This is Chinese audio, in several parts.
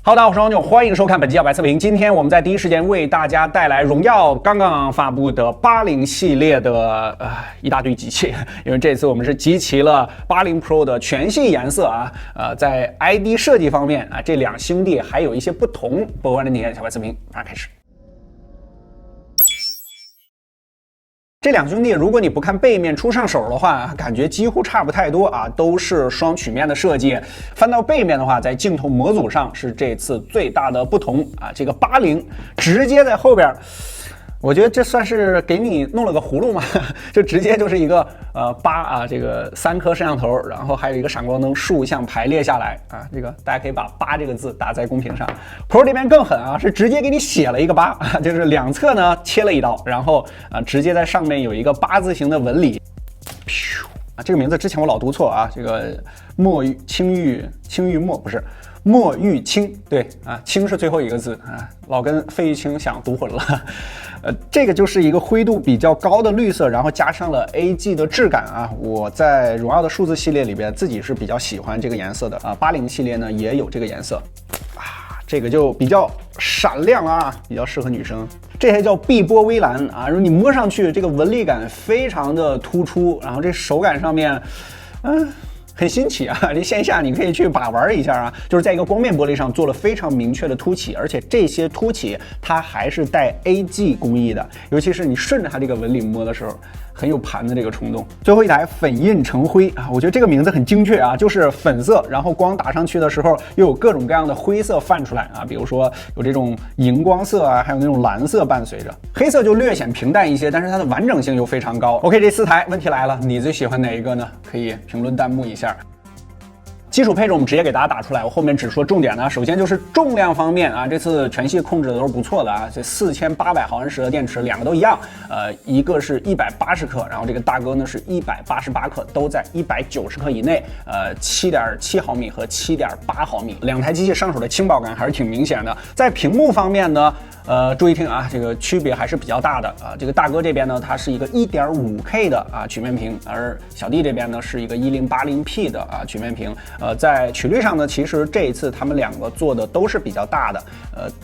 Hello， 大家好，我是王炯，欢迎收看本期小白测评。今天我们在第一时间为大家带来荣耀刚刚发布的80系列的一大堆机器，因为这次我们是集齐了80 Pro 的全系颜色啊，在 ID 设计方面啊，这两兄弟还有一些不同。播完的体验小白测评马上开始。这两兄弟，如果你不看背面出上手的话，感觉几乎差不太多啊，都是双曲面的设计。翻到背面的话，在镜头模组上是这次最大的不同啊，这个80直接在后边。我觉得这算是给你弄了个葫芦嘛，就直接就是一个8啊，这个3颗摄像头，然后还有一个闪光灯竖向排列下来啊，这个大家可以把8这个字打在公屏上。Pro 这边更狠啊，是直接给你写了一个8，就是两侧呢切了一刀，然后直接在上面有一个8字形的纹理。啊，这个名字之前我老读错啊，这个墨玉青玉墨不是。墨玉青，对啊，青是最后一个字啊，老跟费玉清想读混了。这个就是一个灰度比较高的绿色，然后加上了 AG 的质感啊。我在荣耀的数字系列里边自己是比较喜欢这个颜色的啊，80系列呢也有这个颜色啊，这个就比较闪亮啊，比较适合女生。这些叫碧波微蓝啊，你摸上去这个纹理感非常的突出，然后这手感上面，很新奇啊！这线下你可以去把玩一下啊，就是在一个光面玻璃上做了非常明确的凸起，而且这些凸起它还是带 AG 工艺的，尤其是你顺着它这个纹理摸的时候，很有盘的这个冲动。最后一台粉印成灰啊，我觉得这个名字很精确啊，就是粉色，然后光打上去的时候又有各种各样的灰色泛出来啊，比如说有这种荧光色啊，还有那种蓝色伴随着，黑色就略显平淡一些，但是它的完整性又非常高。OK， 这4台问题来了，你最喜欢哪一个呢？可以评论弹幕一下。基础配置我们直接给大家打出来，我后面只说重点呢。首先就是重量方面啊，这次全系控制的都是不错的啊，这4800毫安时的电池两个都一样，一个是180克，然后这个大哥呢是188克，都在190克以内，7.7毫米和7.8毫米，两台机器上手的轻薄感还是挺明显的。在屏幕方面呢，注意听啊，这个区别还是比较大的啊。这个大哥这边呢，它是一个 1.5K 的曲面屏，而小弟这边呢是一个 1080P 的曲面屏。在曲率上呢，其实这一次他们两个做的都是比较大的，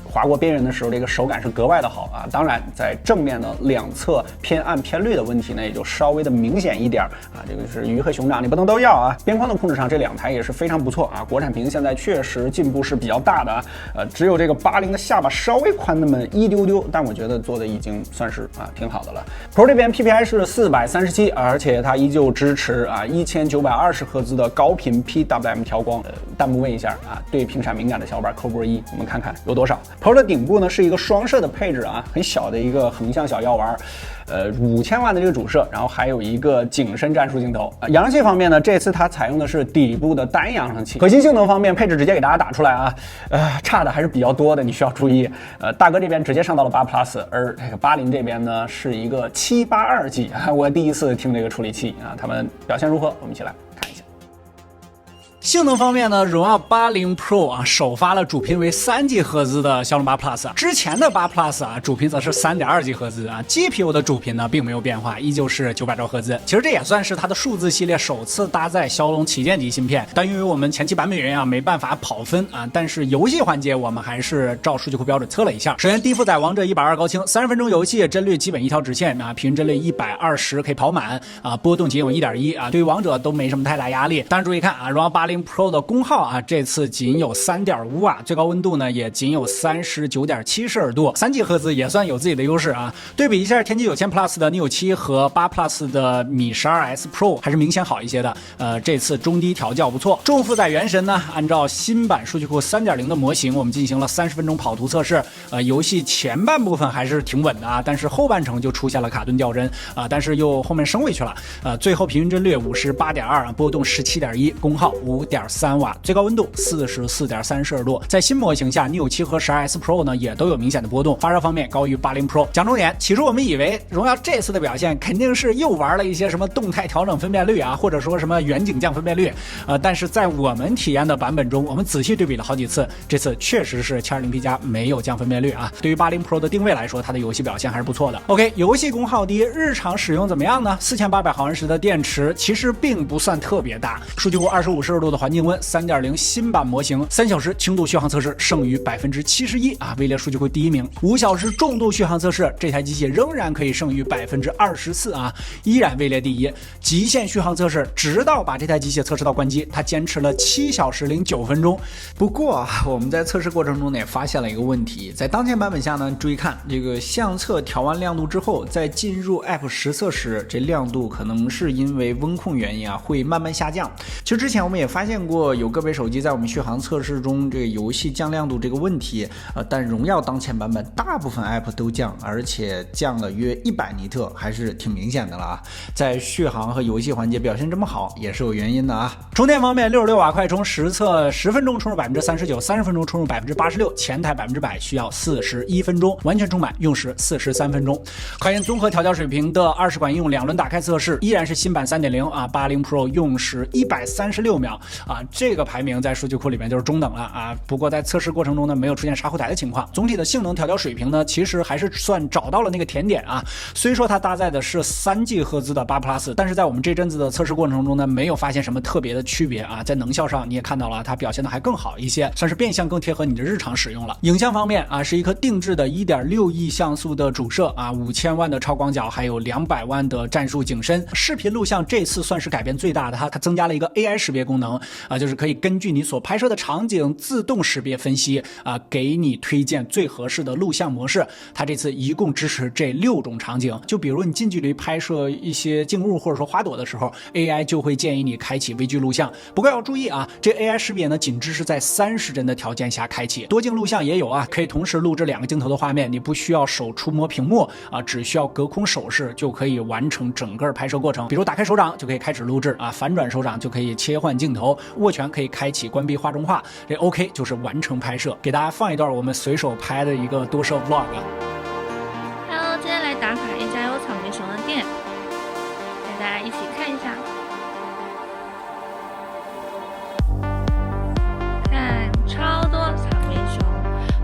划过边缘的时候，这个手感是格外的好啊。当然，在正面呢，两侧偏暗偏绿的问题呢，也就稍微的明显一点啊。这个是鱼和熊掌，你不能都要啊。边框的控制上，这两台也是非常不错啊。国产屏现在确实进步是比较大的啊。只有这个80的下巴稍微宽那么一丢丢，但我觉得做的已经算是挺好的了。Pro 这边 PPI 是437，而且它依旧支持1920赫兹的高频 PWM 调光。弹幕问一下啊，对频闪敏感的小伙伴扣波1，我们看看有多少。Pro 的顶部呢是一个双摄的配置啊，很小的一个横向小药丸，5000万的这个主摄，然后还有一个景深战术镜头。扬声器方面呢，这次它采用的是底部的单扬声器。核心性能方面，配置直接给大家打出来啊，差的还是比较多的，你需要注意。大哥这边直接上到了8 Plus， 而这个80这边呢是一个782G，我第一次听这个处理器啊，他们表现如何？我们一起来看一下。性能方面呢，荣耀80 Pro 啊首发了主频为3G 赫兹的骁龙8 Plus， 之前的8 Plus 啊主频则是3.2G 赫兹啊 ，GPU 的主频呢并没有变化，依旧是900兆赫兹。其实这也算是它的数字系列首次搭载骁龙旗舰级芯片，但因为我们前期版本原因没办法跑分啊，但是游戏环节我们还是照数据库标准测了一下。首先低负载王者120高清，30分钟游戏帧率基本一条直线啊，平均帧率120可以跑满啊，波动仅有1.1啊，对于王者都没什么太大压力。但是注意看啊，荣耀80 Pro 的功耗啊，这次仅有3.5瓦，最高温度呢也仅有39.7摄氏度，3G 赫兹也算有自己的优势啊。对比一下天玑9000 Plus 的 Neo 7和8 Plus 的米12S Pro 还是明显好一些的。这次中低调教不错。重负载元神呢，按照新版数据库 3.0 的模型，我们进行了30分钟跑图测试。游戏前半部分还是挺稳的啊，但是后半程就出现了卡顿掉帧啊，但是又后面升回去了。最后平均帧率58.2，波动17.1，功耗5.3瓦，最高温度44.3摄氏度。在新模型下 ，Neo 7和12S Pro 呢也都有明显的波动，发热方面高于80 Pro。讲重点，起初我们以为荣耀这次的表现肯定是又玩了一些什么动态调整分辨率啊，或者说什么远景降分辨率，但是在我们体验的版本中，我们仔细对比了好几次，这次确实是 720P 加没有降分辨率啊。对于80 Pro 的定位来说，它的游戏表现还是不错的。OK， 游戏功耗低，日常使用怎么样呢？4800毫安时的电池其实并不算特别大，数据库25摄氏度的的环境温，3.0新版模型3小时轻度续航测试胜于71%啊，位列数据库第1名。5小时重度续航测试，这台机器仍然可以胜于24%啊，依然位列第1。极限续航测试，直到把这台机器测试到关机，它坚持了7小时09分钟。不过啊，我们在测试过程中呢也发现了一个问题，在当前版本下呢，注意看这个相册调完亮度之后，在进入 App 实测时，这亮度可能是因为温控原因啊，会慢慢下降。其实之前我们也发现过，有个别手机在我们续航测试中，这个游戏降亮度这个问题，但荣耀当前版本大部分 App 都降，而且降了约100尼特，还是挺明显的了啊。在续航和游戏环节表现这么好，也是有原因的啊。充电方面，66瓦快充实测10分钟充入39%，30分钟充入86%，前台100%需要41分钟，完全充满用时43分钟。考验综合调教水平的20管应用2轮打开测试，依然是新版3.0啊，80 Pro 用时136秒啊，这个排名在数据库里面就是中等了啊。不过在测试过程中呢，没有出现杀后台的情况。总体的性能调教水平呢，其实还是算找到了那个甜点啊。虽说它搭载的是3G 赫兹的8 Plus， 但是在我们这阵子的测试过程中呢，没有发现什么特别的区别啊。在能效上你也看到了，它表现的还更好一些，算是变相更贴合你的日常使用了。影像方面啊，是一颗定制的1.6亿像素的主摄啊，5000万的超广角，还有200万的战术景深。视频录像这次算是改变最大的，它增加了一个 AI 识别功能啊，就是可以根据你所拍摄的场景自动识别分析啊，给你推荐最合适的录像模式。它这次一共支持这6种场景，就比如你近距离拍摄一些静物或者说花朵的时候 ，AI 就会建议你开启微距录像。不过要注意啊，这 AI 识别呢仅支持在30帧的条件下开启，多镜录像也有啊，可以同时录制2个镜头的画面，你不需要手触摸屏幕啊，只需要隔空手势就可以完成整个拍摄过程。比如打开手掌就可以开始录制啊，反转手掌就可以切换镜头，握拳可以开启关闭画中画，这 OK 就是完成拍摄。给大家放一段我们随手拍的一个多摄 vlog。Hello， 今天来打卡一家有草莓熊的店，带大家一起看一下。看，超多草莓熊。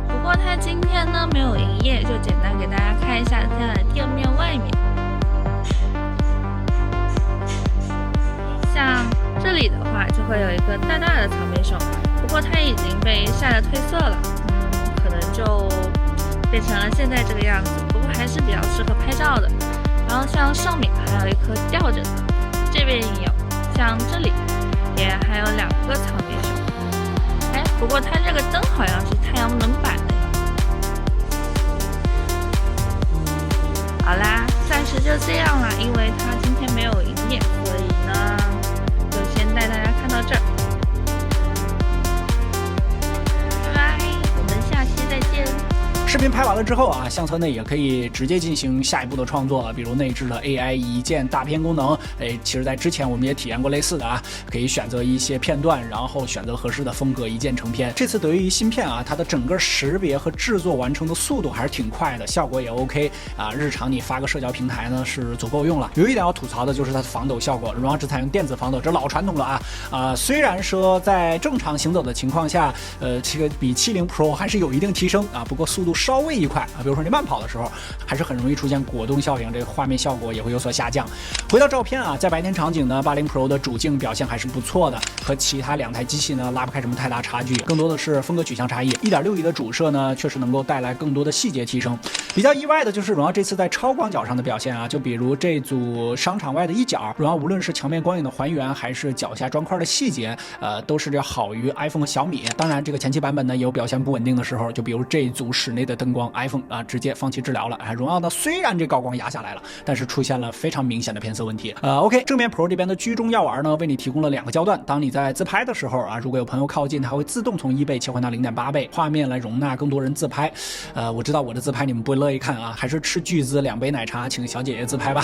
不过它今天呢没有营业，就简单给大家看一下现在的店面外面。像这里的话，就会有一个大大的草莓熊，不过它已经被晒得褪色了，可能就变成了现在这个样子。不过还是比较适合拍照的。然后像上面还有一颗吊着的，这边也有，像这里也还有2个草莓熊。哎，不过它这个灯好像是太阳能板的。好啦，暂时就这样了，因为它今天没有营业，所以呢就先带大家看到这儿。拜拜，我们下期再见。视频拍完了之后啊，相册内也可以直接进行下一步的创作，比如内置了 AI 一键大片功能。其实在之前我们也体验过类似的啊，可以选择一些片段，然后选择合适的风格，一键成片。这次得益于芯片啊，它的整个识别和制作完成的速度还是挺快的，效果也 OK 啊。日常你发个社交平台呢是足够用了。有一点要吐槽的就是它的防抖效果，荣耀只采用电子防抖，这老传统了啊。虽然说在正常行走的情况下，这个比70 Pro 还是有一定提升啊，不过速度稍微一快啊，比如说你慢跑的时候，还是很容易出现果冻效应，这个画面效果也会有所下降。回到照片啊，在白天场景呢，80 Pro 的主镜表现还是不错的，和其他2台机器呢拉不开什么太大差距，更多的是风格取向差异。1.6亿的主摄呢，确实能够带来更多的细节提升。比较意外的就是荣耀这次在超广角上的表现啊，就比如这组商场外的一角，荣耀无论是墙面光影的还原，还是脚下砖块的细节，都是要好于 iPhone 和小米。当然，这个前期版本呢也有表现不稳定的时候，就比如这一组室内的灯光 ，iPhone 啊直接放弃治疗了。荣耀呢虽然这高光压下来了，但是出现了非常明显的偏色问题。OK， 正面 Pro 这边的居中药丸呢，为你提供了2个焦段。当你在自拍的时候啊，如果有朋友靠近，它会自动从1倍切换到0.8倍，画面来容纳更多人自拍。我知道我的自拍你们不会乐意看啊，还是斥巨资2杯奶茶，请小姐姐自拍吧。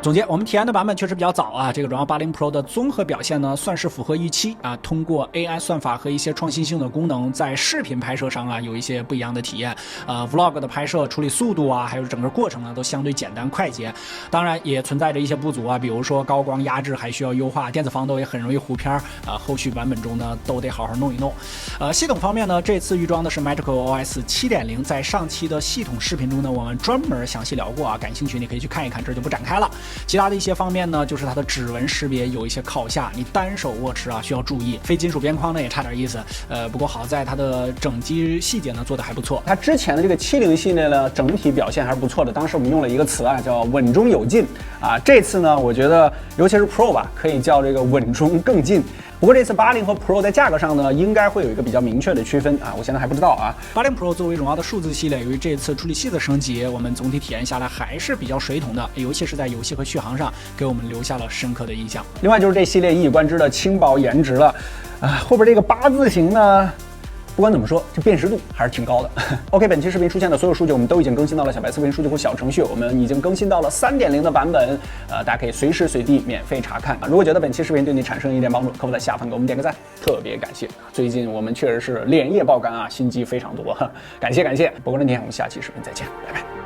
总结，我们体验的版本确实比较早啊，这个荣耀80 Pro 的综合表现呢算是符合预期啊。通过 AI 算法和一些创新性的功能，在视频拍摄上啊有一些不一样的体验。Vlog 的拍摄处理速度啊，还有整个过程呢都相对简单快捷。当然也存在着一些不足啊，比如说高光压制还需要优化，电子防抖也很容易糊片啊。后续版本中呢都得好好弄一弄。系统方面呢，这次预装的是 Magical OS 7.0，在上期的系统视频中呢，我们专门详细聊过啊，感兴趣你可以去看一看，这就不展开了。其他的一些方面呢，就是它的指纹识别有一些靠下，你单手握持啊需要注意。非金属边框呢也差点意思，不过好在它的整机细节呢做得还不错。它之前的这个70系列呢，整体表现还是不错的。当时我们用了一个词啊，叫稳中有进啊。这次呢，我觉得尤其是 Pro 吧，可以叫这个稳中更进。不过这次80和 Pro 在价格上呢，应该会有一个比较明确的区分啊，我现在还不知道啊。80 Pro 作为荣耀的数字系列，由于这次处理器的升级，我们总体体验下来还是比较水桶的，尤其是在游戏和续航上，给我们留下了深刻的印象。另外就是这系列一以贯之的轻薄颜值了，后边这个8字形呢，不管怎么说，这辨识度还是挺高的。OK， 本期视频出现的所有数据我们都已经更新到了小白测评数据库小程序，我们已经更新到了3.0的版本，大家可以随时随地免费查看。如果觉得本期视频对你产生一点帮助，可否在下方给我们点个赞，特别感谢。最近我们确实是连夜爆肝啊，新机非常多，感谢。不过那天我们下期视频再见，拜拜。